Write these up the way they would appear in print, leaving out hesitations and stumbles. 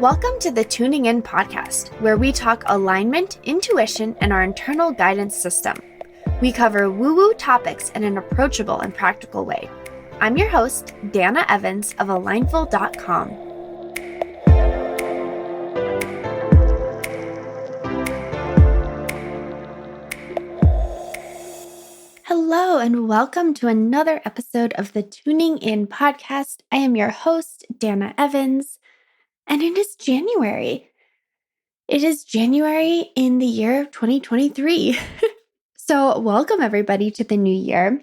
Welcome to the Tuning In podcast, where we talk alignment, intuition, and our internal guidance system. We cover woo-woo topics in an approachable and practical way. I'm your host, Dana Evans of Alignful.com. Hello, and welcome to another episode of the Tuning In podcast. I am your host, Dana Evans, and it is January. It is January in the year of 2023. So welcome everybody to the new year.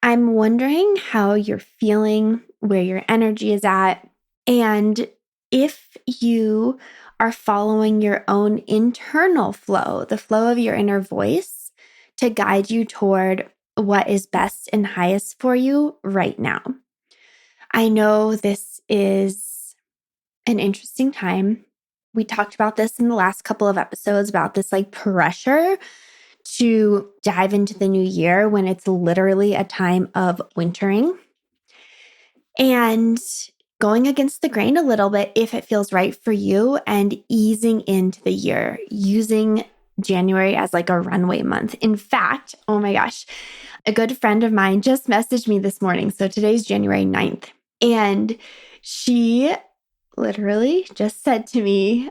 I'm wondering how you're feeling, where your energy is at, and if you are following your own internal flow, the flow of your inner voice to guide you toward what is best and highest for you right now. I know this is an interesting time. We talked about this in the last couple of episodes about this pressure to dive into the new year when it's literally a time of wintering and going against the grain a little bit if it feels right for you and easing into the year, using January as like a runway month. In fact, oh my gosh, a good friend of mine just messaged me this morning. So today's January 9th. And she literally just said to me,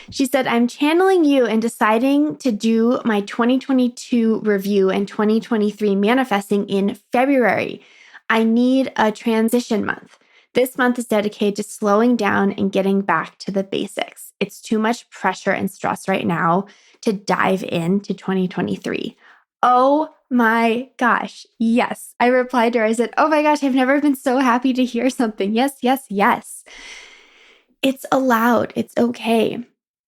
she said, I'm channeling you and deciding to do my 2022 review and 2023 manifesting in February. I need a transition month. This month is dedicated to slowing down and getting back to the basics. It's too much pressure and stress right now to dive into 2023. Oh my gosh. Yes. I replied to her. I said, oh my gosh, I've never been so happy to hear something. Yes, yes, yes. It's allowed. It's okay.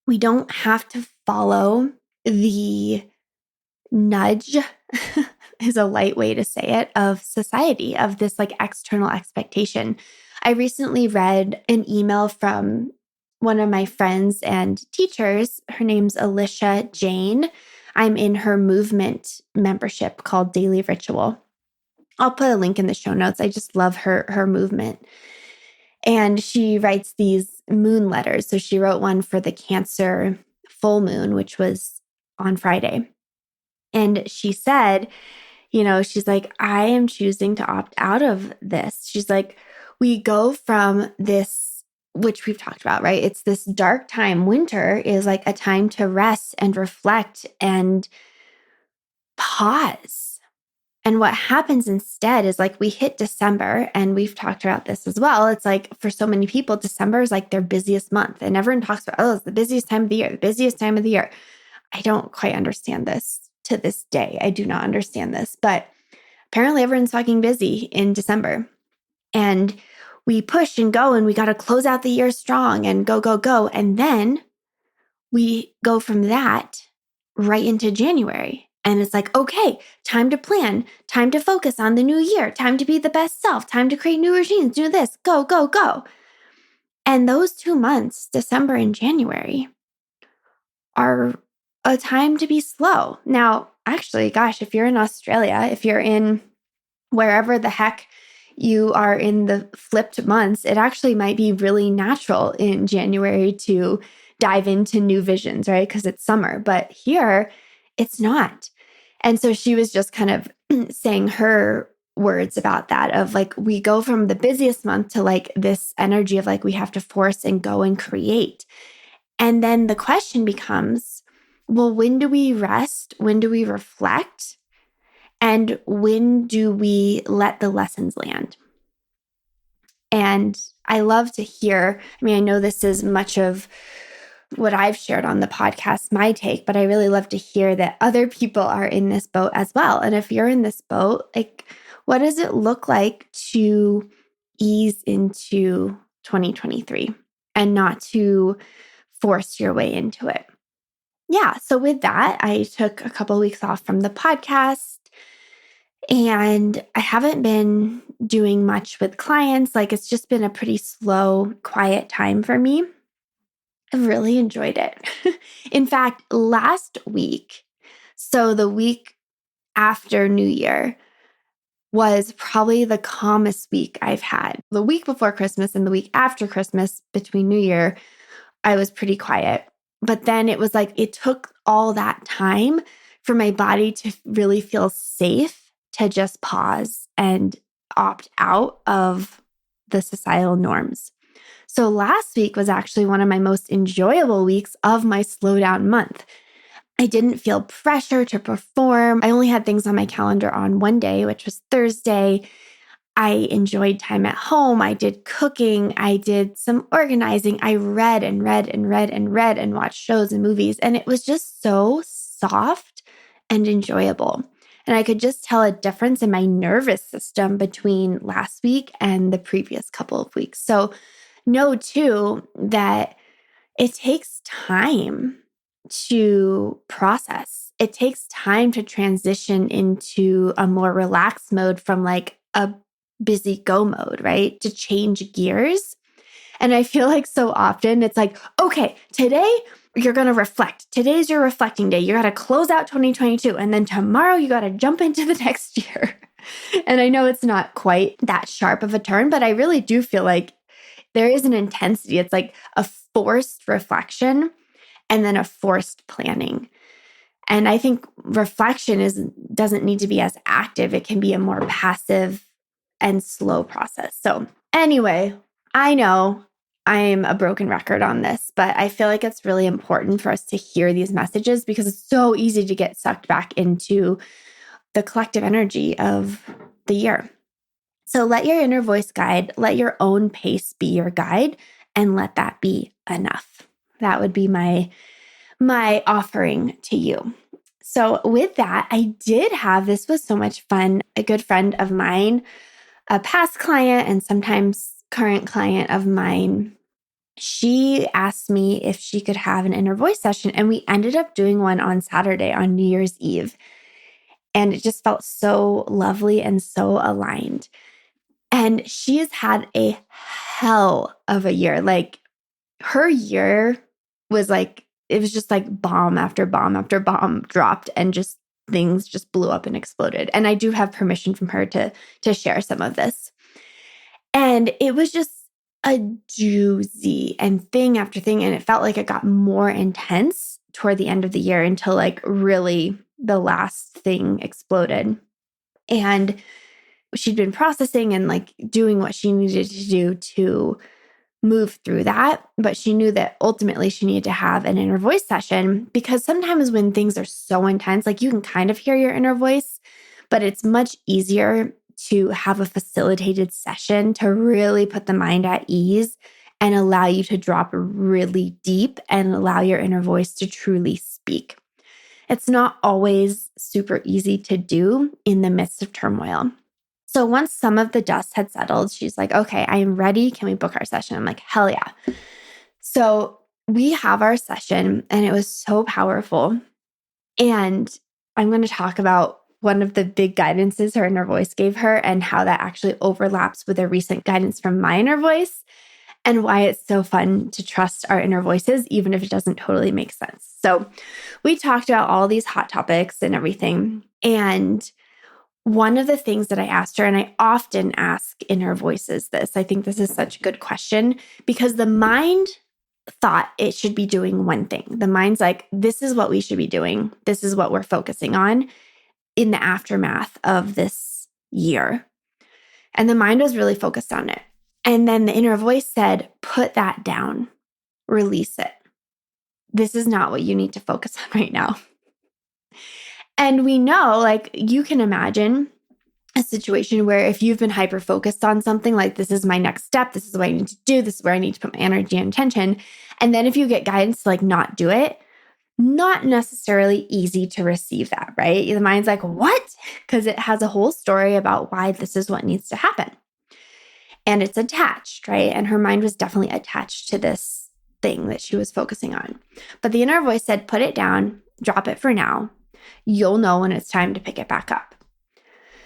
We don't have to follow the nudge is a light way to say it of society, of this external expectation. I recently read an email from one of my friends and teachers. Her name's Alicia Jane. I'm in her movement membership called Daily Ritual. I'll put a link in the show notes. I just love her movement. And she writes these moon letters. So she wrote one for the Cancer full moon, which was on Friday. And she said, she's like, I am choosing to opt out of this. She's like, we go from this, which we've talked about, right? It's this dark time. Winter is like a time to rest and reflect and pause. And what happens instead is we hit December, and we've talked about this as well. It's for so many people, December is their busiest month. And everyone talks about, it's the busiest time of the year, the busiest time of the year. I don't quite understand this to this day. I do not understand this. But apparently everyone's fucking busy in December. And we push and go, and we got to close out the year strong and go, go, go. And then we go from that right into January. And it's okay, time to plan, time to focus on the new year, time to be the best self, time to create new routines, do this, go, go, go. And those 2 months, December and January, are a time to be slow. Now, actually, gosh, if you're in Australia, if you're in wherever the heck you are in the flipped months, it actually might be really natural in January to dive into new visions, right? Because it's summer. But here, it's not. And so she was just kind of saying her words about that of we go from the busiest month to this energy of we have to force and go and create. And then the question becomes, well, when do we rest? When do we reflect? And when do we let the lessons land? And I love to hear, I know this is much of what I've shared on the podcast, my take, but I really love to hear that other people are in this boat as well. And if you're in this boat, what does it look like to ease into 2023 and not to force your way into it? Yeah. So with that, I took a couple of weeks off from the podcast, and I haven't been doing much with clients. It's just been a pretty slow, quiet time for me. I've really enjoyed it. In fact, last week, so the week after New Year, was probably the calmest week I've had. The week before Christmas and the week after Christmas between New Year I was pretty quiet. But then it was like, it took all that time for my body to really feel safe to just pause and opt out of the societal norms. So last week was actually one of my most enjoyable weeks of my slowdown month. I didn't feel pressure to perform. I only had things on my calendar on one day, which was Thursday. I enjoyed time at home. I did cooking. I did some organizing. I read and read and read and read and watched shows and movies. And it was just so soft and enjoyable. And I could just tell a difference in my nervous system between last week and the previous couple of weeks. So know too that it takes time to process. It takes time to transition into a more relaxed mode from like a busy go mode, right? To change gears. And I feel like so often it's like, okay, today you're going to reflect. Today's your reflecting day. You got to close out 2022. And then tomorrow you got to jump into the next year. And I know it's not quite that sharp of a turn, but I really do feel like there is an intensity. It's like a forced reflection and then a forced planning. And I think reflection doesn't need to be as active. It can be a more passive and slow process. So anyway, I know I'm a broken record on this, but I feel like it's really important for us to hear these messages because it's so easy to get sucked back into the collective energy of the year. So let your inner voice guide, let your own pace be your guide, and let that be enough. That would be my offering to you. So with that, I did have, this was so much fun. A good friend of mine, a past client and sometimes current client of mine, she asked me if she could have an inner voice session. And we ended up doing one on Saturday on New Year's Eve. And it just felt so lovely and so aligned. And she has had a hell of a year. Like her year was like, it was just like bomb after bomb after bomb dropped and just things just blew up and exploded. And I do have permission from her to share some of this. And it was just a doozy and thing after thing. And it felt like it got more intense toward the end of the year until like really the last thing exploded. And she'd been processing and like doing what she needed to do to move through that. But she knew that ultimately she needed to have an inner voice session because sometimes when things are so intense, like you can kind of hear your inner voice, but it's much easier to have a facilitated session to really put the mind at ease and allow you to drop really deep and allow your inner voice to truly speak. It's not always super easy to do in the midst of turmoil. So once some of the dust had settled, she's like, okay, I am ready. Can we book our session? I'm like, hell yeah. So we have our session and it was so powerful. And I'm going to talk about one of the big guidances her inner voice gave her and how that actually overlaps with a recent guidance from my inner voice and why it's so fun to trust our inner voices, even if it doesn't totally make sense. So we talked about all these hot topics and everything. And one of the things that I asked her, and I often ask inner voices this, I think this is such a good question because the mind thought it should be doing one thing. The mind's like, this is what we should be doing. This is what we're focusing on in the aftermath of this year. And the mind was really focused on it. And then the inner voice said, put that down, release it. This is not what you need to focus on right now. And we know, like, you can imagine a situation where if you've been hyper focused on something, like, this is my next step, this is what I need to do, this is where I need to put my energy and attention. And then if you get guidance to like not do it, not necessarily easy to receive that, right? The mind's like, what? Because it has a whole story about why this is what needs to happen. And it's attached, right? And her mind was definitely attached to this thing that she was focusing on. But the inner voice said, put it down, drop it for now. You'll know when it's time to pick it back up.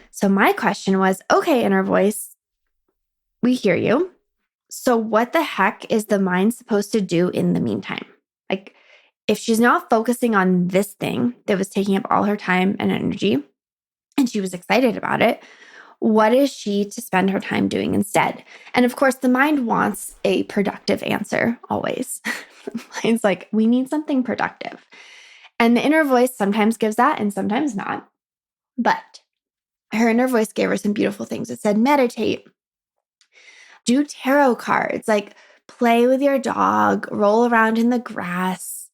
So my question was, okay, inner voice, we hear you. So what the heck is the mind supposed to do in the meantime? Like, if she's not focusing on this thing that was taking up all her time and energy, and she was excited about it, what is she to spend her time doing instead? And of course, the mind wants a productive answer always. Mine's like, we need something productive. And the inner voice sometimes gives that and sometimes not. But her inner voice gave her some beautiful things. It said, meditate, do tarot cards, like play with your dog, roll around in the grass,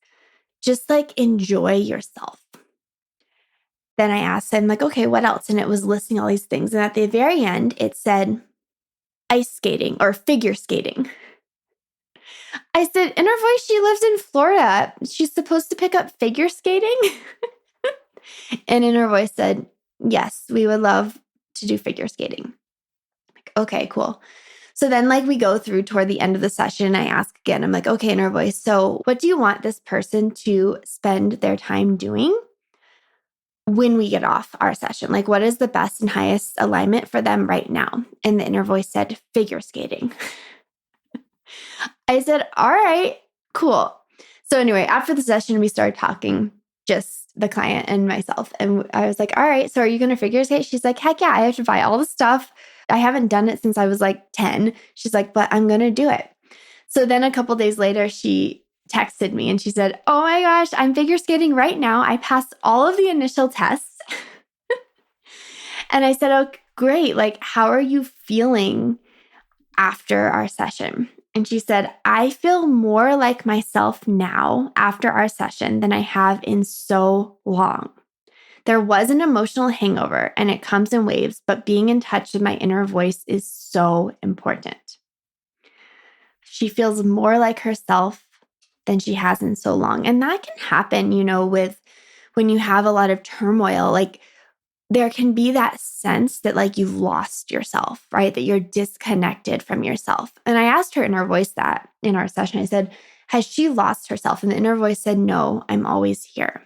just like enjoy yourself. Then I asked him, like, okay, what else? And it was listing all these things. And at the very end, it said ice skating or figure skating. I said, inner voice, she lives in Florida. She's supposed to pick up figure skating. And inner voice said, yes, we would love to do figure skating. Like, okay, cool. So then like we go through toward the end of the session, I ask again, I'm like, okay, inner voice, so what do you want this person to spend their time doing when we get off our session? Like, what is the best and highest alignment for them right now? And the inner voice said, figure skating. I said, all right, cool. So anyway, after the session, we started talking, just the client and myself. And I was like, all right, so are you going to figure skate? She's like, heck yeah, I have to buy all the stuff. I haven't done it since I was like 10. She's like, but I'm going to do it. So then a couple days later, she texted me and she said, oh my gosh, I'm figure skating right now. I passed all of the initial tests. And I said, oh, great. Like, how are you feeling after our session? And she said, I feel more like myself now after our session than I have in so long. There was an emotional hangover and it comes in waves, but being in touch with my inner voice is so important. She feels more like herself than she has in so long. And that can happen, with when you have a lot of turmoil, like there can be that sense that like you've lost yourself, right? That you're disconnected from yourself. And I asked her inner voice that in our session. I said, has she lost herself? And the inner voice said, no, I'm always here.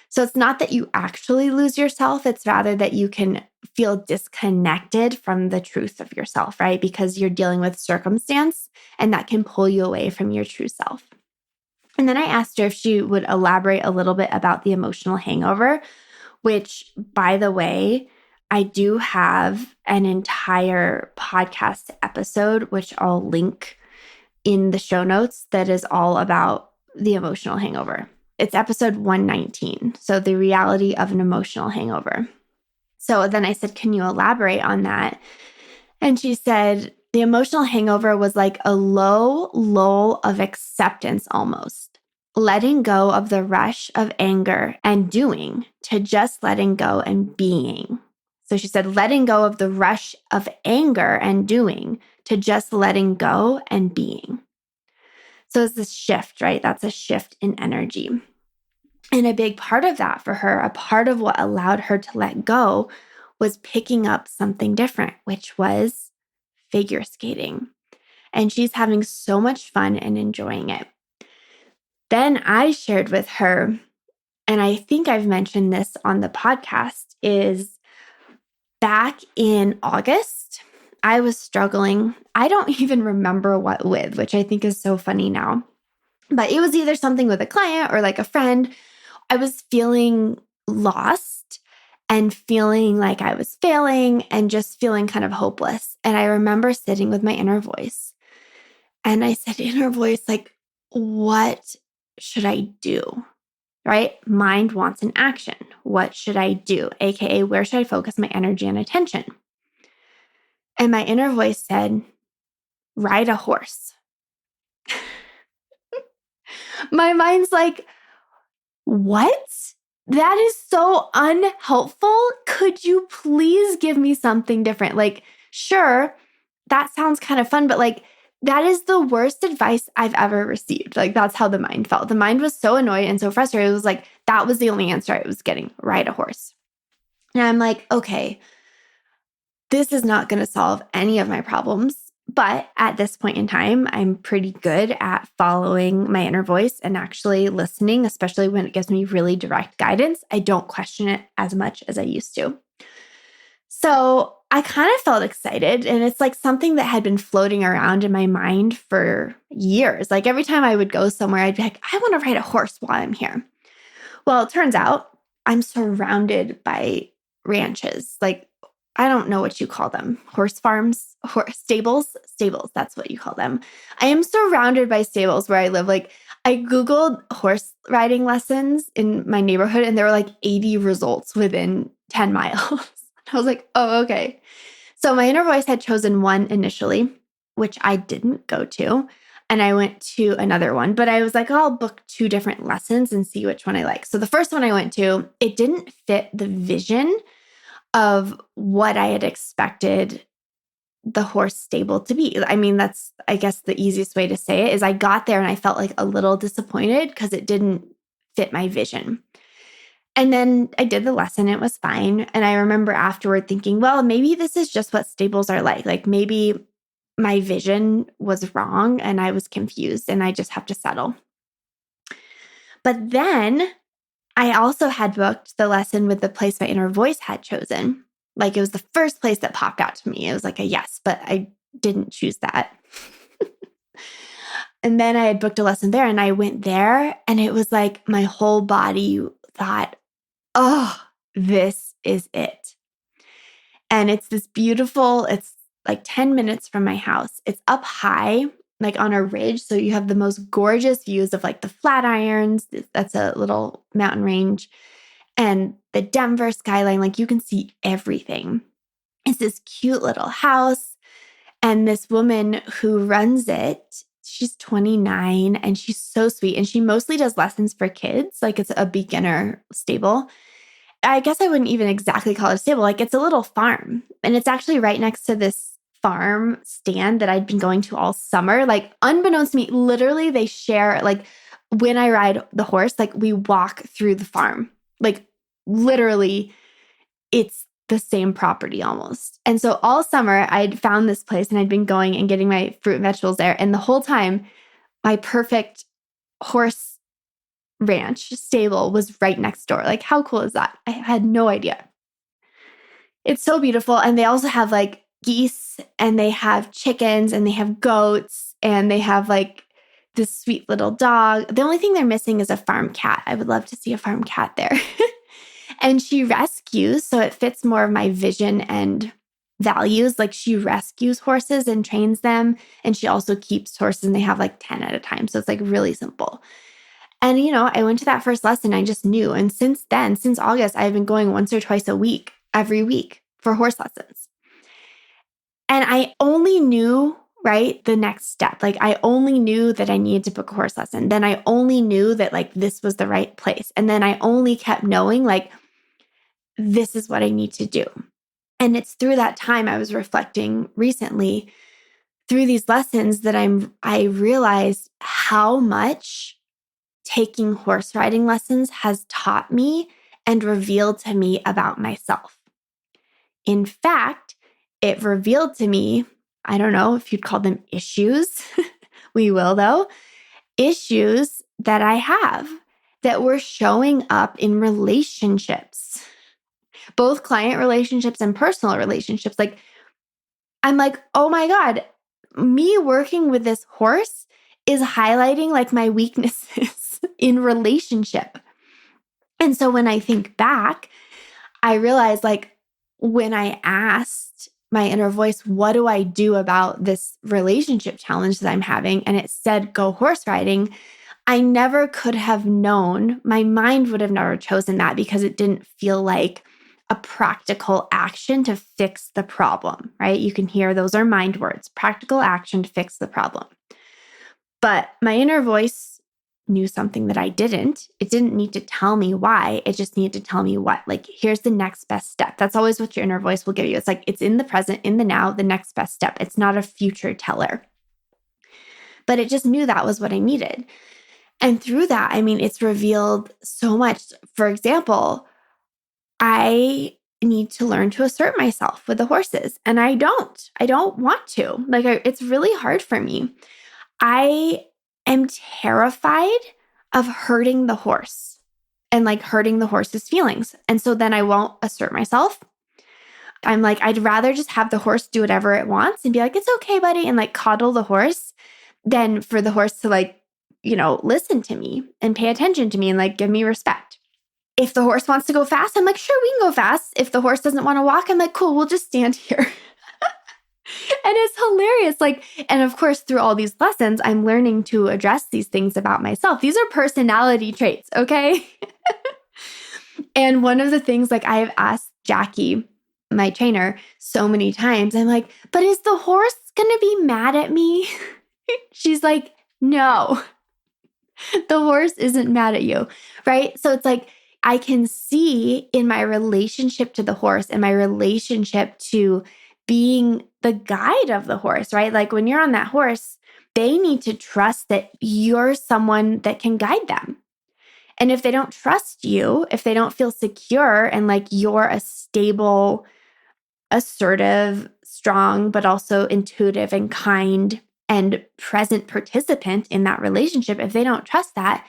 So it's not that you actually lose yourself. It's rather that you can feel disconnected from the truth of yourself, right? Because you're dealing with circumstance and that can pull you away from your true self. And then I asked her if she would elaborate a little bit about the emotional hangover, which, by the way, I do have an entire podcast episode, which I'll link in the show notes, that is all about the emotional hangover. It's episode 119. So the reality of an emotional hangover. So then I said, can you elaborate on that? And she said, the emotional hangover was like a low lull of acceptance almost. Letting go of the rush of anger and doing to just letting go and being. So she said, letting go of the rush of anger and doing to just letting go and being. So it's this shift, right? That's a shift in energy. And a big part of that for her, a part of what allowed her to let go, was picking up something different, which was figure skating. And she's having so much fun and enjoying it. Then I shared with her, and I think I've mentioned this on the podcast, is back in August, I was struggling. I don't even remember what with, which I think is so funny now. But it was either something with a client or like a friend. I was feeling lost and feeling like I was failing and just feeling kind of hopeless. And I remember sitting with my inner voice. And I said, inner voice, like, what should I do? Right? Mind wants an action. What should I do? AKA, where should I focus my energy and attention? And my inner voice said, ride a horse. My mind's like, what? That is so unhelpful. Could you please give me something different? Like, sure, that sounds kind of fun, but like, that is the worst advice I've ever received. Like, that's how the mind felt. The mind was so annoyed and so frustrated. It was like, that was the only answer I was getting, ride a horse. And I'm like, okay, this is not going to solve any of my problems. But at this point in time, I'm pretty good at following my inner voice and actually listening, especially when it gives me really direct guidance. I don't question it as much as I used to. So I kind of felt excited. And it's like something that had been floating around in my mind for years. Like every time I would go somewhere, I'd be like, I want to ride a horse while I'm here. Well, it turns out I'm surrounded by ranches. Like, I don't know what you call them. Horse farms, stables, that's what you call them. I am surrounded by stables where I live. Like, I Googled horse riding lessons in my neighborhood and there were like 80 results within 10 miles. I was like, oh, okay. So my inner voice had chosen one initially, which I didn't go to. And I went to another one, but I was like, oh, I'll book 2 different lessons and see which one I like. So the first one I went to, it didn't fit the vision of what I had expected the horse stable to be. I mean, that's, I guess, the easiest way to say it is I got there and I felt like a little disappointed because it didn't fit my vision. And then I did the lesson, it was fine. And I remember afterward thinking, well, maybe this is just what stables are like. Like maybe my vision was wrong and I was confused and I just have to settle. But then I also had booked the lesson with the place my inner voice had chosen. Like it was the first place that popped out to me. It was like a yes, but I didn't choose that. And then I had booked a lesson there and I went there and it was like my whole body thought, oh, this is it. And it's this beautiful, it's like 10 minutes from my house. It's up high, like on a ridge. So you have the most gorgeous views of like the Flatirons. That's a little mountain range. And the Denver skyline, like you can see everything. It's this cute little house. And this woman who runs it, she's 29 and she's so sweet. And she mostly does lessons for kids. Like it's a beginner stable. I guess I wouldn't even exactly call it a stable. Like it's a little farm. And it's actually right next to this farm stand that I'd been going to all summer. Like unbeknownst to me, literally they share, like when I ride the horse, like we walk through the farm. Like literally it's the same property almost. And so all summer I'd found this place and I'd been going and getting my fruit and vegetables there. And the whole time, my perfect horse ranch stable was right next door. Like, how cool is that? I had no idea. It's so beautiful. And they also have like geese and they have chickens and they have goats and they have like this sweet little dog. The only thing they're missing is a farm cat. I would love to see a farm cat there. And she rescues, so it fits more of my vision and values. Like she rescues horses and trains them. And she also keeps horses and they have like 10 at a time. So it's like really simple. And, you know, I went to that first lesson. I just knew. And since then, since August, I've been going once or twice a week, every week for horse lessons. And I only knew, right, the next step. Like I only knew that I needed to book a horse lesson. Then I only knew that like this was the right place. And then I only kept knowing like, this is what I need to do. And it's through that time I was reflecting recently through these lessons that I realized how much taking horse riding lessons has taught me and revealed to me about myself. In fact, it revealed to me, I don't know if you'd call them issues. We will though. Issues that I have that were showing up in relationships. Both client relationships and personal relationships. Like, I'm like, oh my God, me working with this horse is highlighting like my weaknesses in relationship. And so when I think back, I realize like when I asked my inner voice, what do I do about this relationship challenge that I'm having? And it said, go horse riding. I never could have known, my mind would have never chosen that because it didn't feel like a practical action to fix the problem, right? You can hear those are mind words, practical action to fix the problem. But my inner voice knew something that I didn't. It didn't need to tell me why. It just needed to tell me what. Like, here's the next best step. That's always what your inner voice will give you. It's like, it's in the present, in the now, the next best step. It's not a future teller. But it just knew that was what I needed. And through that, I mean, it's revealed so much. For example, I need to learn to assert myself with the horses. And I don't want to. Like, it's really hard for me. I am terrified of hurting the horse and like hurting the horse's feelings. And so then I won't assert myself. I'm like, I'd rather just have the horse do whatever it wants and be like, it's okay, buddy, and like coddle the horse than for the horse to like, you know, listen to me and pay attention to me and like give me respect. If the horse wants to go fast, I'm like, sure, we can go fast. If the horse doesn't want to walk, I'm like, cool, we'll just stand here. And it's hilarious. And of course, through all these lessons, I'm learning to address these things about myself. These are personality traits, okay? And one of the things, I have asked Jackie, my trainer, so many times, I'm like, but is the horse going to be mad at me? She's like, no, the horse isn't mad at you, right? So it's I can see in my relationship to the horse and my relationship to being the guide of the horse, right? When you're on that horse, they need to trust that you're someone that can guide them. And if they don't trust you, if they don't feel secure and you're a stable, assertive, strong, but also intuitive and kind and present participant in that relationship, if they don't trust that,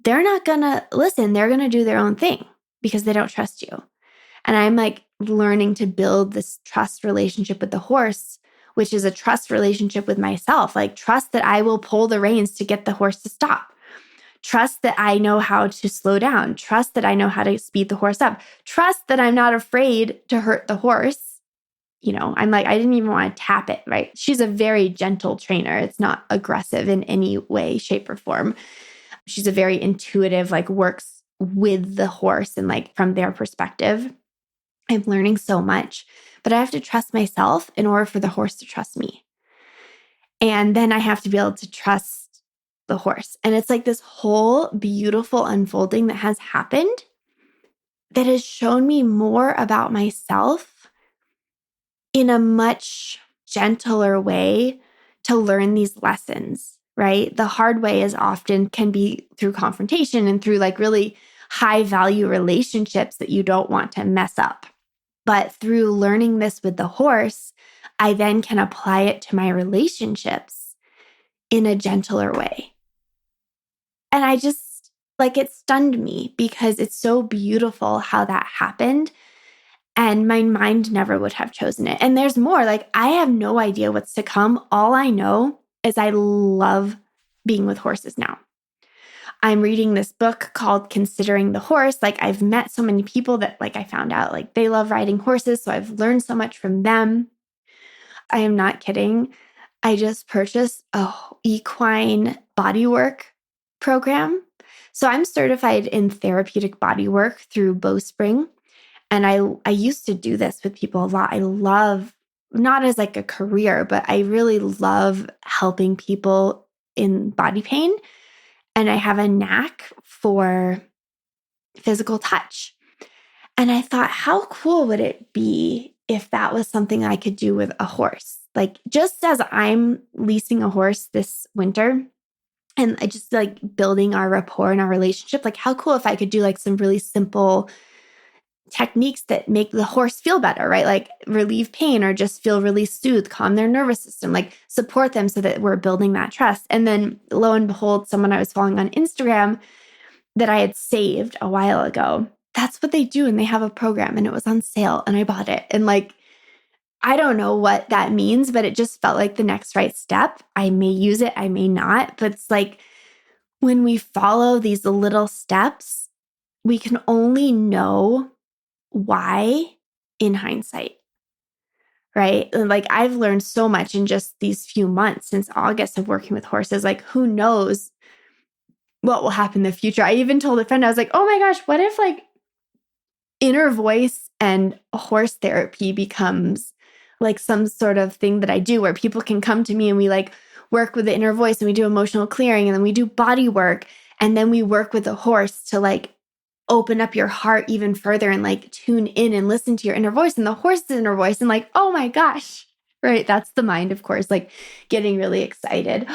they're not going to listen. They're going to do their own thing because they don't trust you. And I'm learning to build this trust relationship with the horse, which is a trust relationship with myself. Trust that I will pull the reins to get the horse to stop. Trust that I know how to slow down. Trust that I know how to speed the horse up. Trust that I'm not afraid to hurt the horse. I'm I didn't even want to tap it, right? She's a very gentle trainer. It's not aggressive in any way, shape, or form. She's a very intuitive, works with the horse and from their perspective. I'm learning so much, but I have to trust myself in order for the horse to trust me. And then I have to be able to trust the horse. And it's this whole beautiful unfolding that has happened that has shown me more about myself in a much gentler way to learn these lessons, right? The hard way is often can be through confrontation and through really high value relationships that you don't want to mess up. But through learning this with the horse, I then can apply it to my relationships in a gentler way. And I just, it stunned me because it's so beautiful how that happened. And my mind never would have chosen it. And there's more. I have no idea what's to come. All I know is I love being with horses now. I'm reading this book called Considering the Horse. I've met so many people that I found out they love riding horses. So I've learned so much from them. I am not kidding. I just purchased a equine bodywork program. So I'm certified in therapeutic bodywork through Bowspring. And I used to do this with people a lot. I love, not as a career, but I really love helping people in body pain. And I have a knack for physical touch. And I thought, how cool would it be if that was something I could do with a horse? Just as I'm leasing a horse this winter and I just building our rapport and our relationship, how cool if I could do some really simple techniques that make the horse feel better, right? Relieve pain or just feel really soothed, calm their nervous system, support them so that we're building that trust. And then lo and behold, someone I was following on Instagram that I had saved a while ago, that's what they do. And they have a program and it was on sale and I bought it. And I don't know what that means, but it just felt like the next right step. I may use it, I may not, but it's when we follow these little steps, we can only know why in hindsight, right? And I've learned so much in just these few months since August of working with horses. Who knows what will happen in the future? I even told a friend, I was oh my gosh, what if inner voice and horse therapy becomes some sort of thing that I do where people can come to me and we work with the inner voice and we do emotional clearing and then we do body work and then we work with the horse to open up your heart even further and tune in and listen to your inner voice and the horse's inner voice and oh my gosh, right? That's the mind, of course, getting really excited.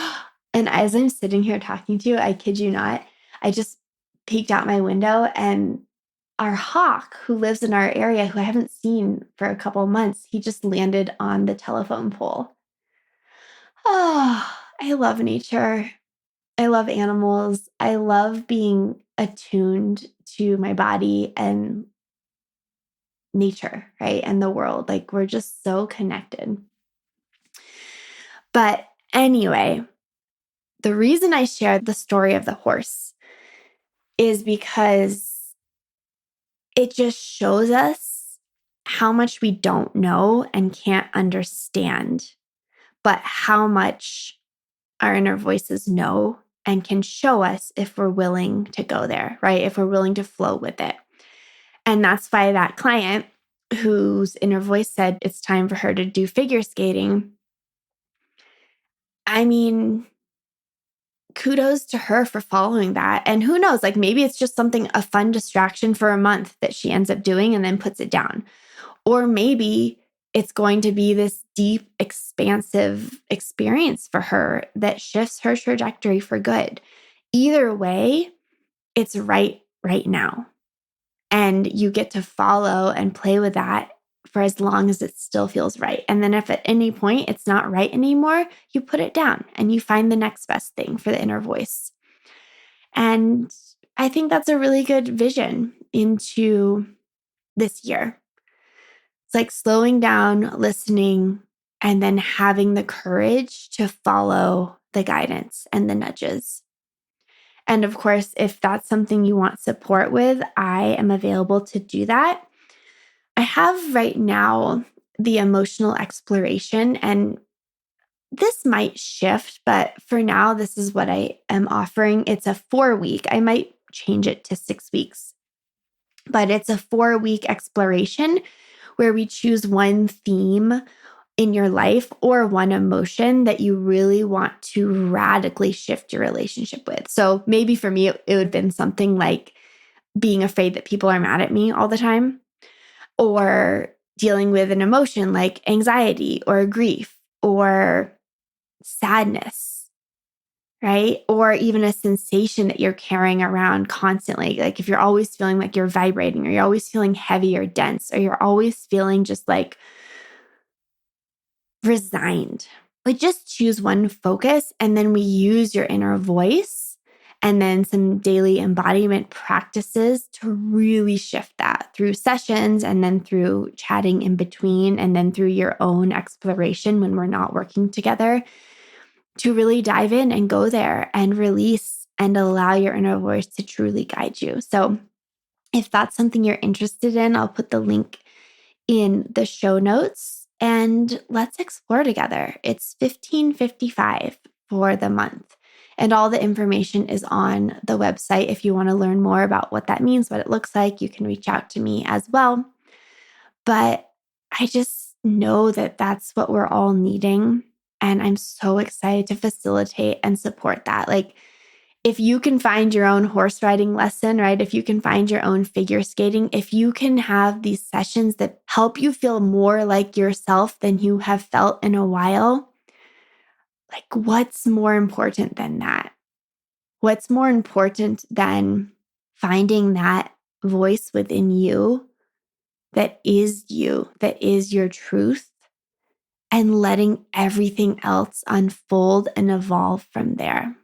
And as I'm sitting here talking to you, I kid you not, I just peeked out my window and our hawk who lives in our area, who I haven't seen for a couple of months, he just landed on the telephone pole. Oh, I love nature. I love animals. I love being attuned to my body and nature, right? And the world. We're just so connected. But anyway, the reason I shared the story of the horse is because it just shows us how much we don't know and can't understand but how much our inner voices know and can show us if we're willing to go there, right? If we're willing to flow with it. And that's why that client whose inner voice said it's time for her to do figure skating, I mean, kudos to her for following that. And who knows, like maybe it's just something, a fun distraction for a month that she ends up doing and then puts it down. Or maybe it's going to be this deep, expansive experience for her that shifts her trajectory for good. Either way, it's right now. And you get to follow and play with that for as long as it still feels right. And then if at any point it's not right anymore, you put it down and you find the next best thing for the inner voice. And I think that's a really good vision into this year. It's like slowing down, listening, and then having the courage to follow the guidance and the nudges. And of course, if that's something you want support with, I am available to do that. I have right now the emotional exploration, and this might shift, but for now, this is what I am offering. It's a 4-week. I might change it to 6 weeks, but it's a 4-week exploration where we choose one theme in your life or one emotion that you really want to radically shift your relationship with. So maybe for me, it would have been something like being afraid that people are mad at me all the time, or dealing with an emotion like anxiety or grief or sadness, right? Or even a sensation that you're carrying around constantly. Like if you're always feeling like you're vibrating, or you're always feeling heavy or dense, or you're always feeling just like resigned. Like just choose one focus, and then we use your inner voice and then some daily embodiment practices to really shift that through sessions, and then through chatting in between, and then through your own exploration when we're not working together, to really dive in and go there and release and allow your inner voice to truly guide you. So if that's something you're interested in, I'll put the link in the show notes and let's explore together. It's $15.55 for the month. And all the information is on the website. If you want to learn more about what that means, what it looks like, you can reach out to me as well. But I just know that that's what we're all needing. And I'm so excited to facilitate and support that. Like, if you can find your own horse riding lesson, right? If you can find your own figure skating, if you can have these sessions that help you feel more like yourself than you have felt in a while, like what's more important than that? What's more important than finding that voice within you that is you, that is your truth, and letting everything else unfold and evolve from there?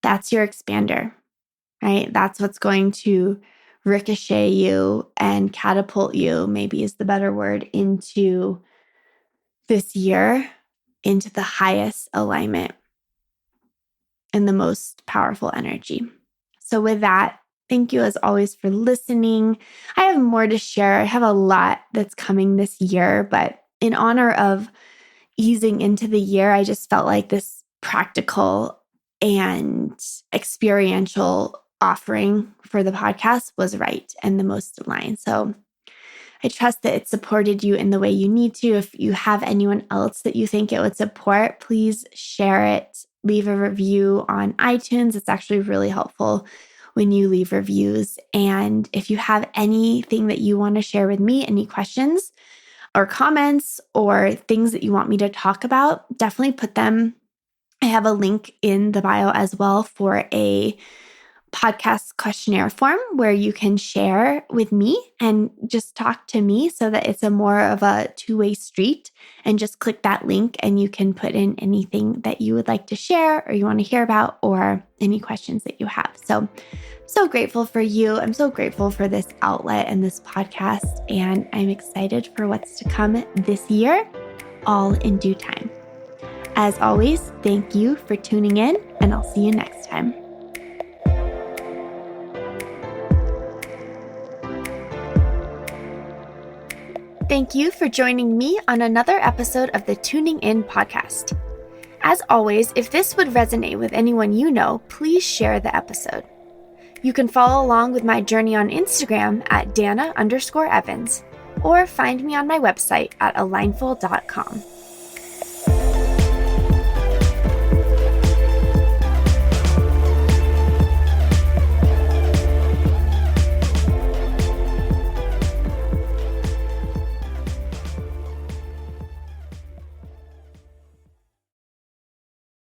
That's your expander, right? That's what's going to ricochet you and catapult you, maybe is the better word, into this year, into the highest alignment and the most powerful energy. So with that, thank you as always for listening. I have more to share. I have a lot that's coming this year, but in honor of easing into the year, I just felt like this practical and experiential offering for the podcast was right and the most aligned. So I trust that it supported you in the way you need to. If you have anyone else that you think it would support, please share it. Leave a review on iTunes. It's actually really helpful when you leave reviews. And if you have anything that you want to share with me, any questions or comments or things that you want me to talk about, definitely put them. I have a link in the bio as well for a podcast questionnaire form where you can share with me and just talk to me so that it's a more of a two-way street. And just click that link and you can put in anything that you would like to share or you want to hear about or any questions that you have. So grateful for you. I'm so grateful for this outlet and this podcast, and I'm excited for what's to come this year, all in due time. As always, thank you for tuning in, and I'll see you next time. Thank you for joining me on another episode of the Tuning In podcast. As always, if this would resonate with anyone you know, please share the episode. You can follow along with my journey on Instagram at Dana_Evans, or find me on my website at alignful.com.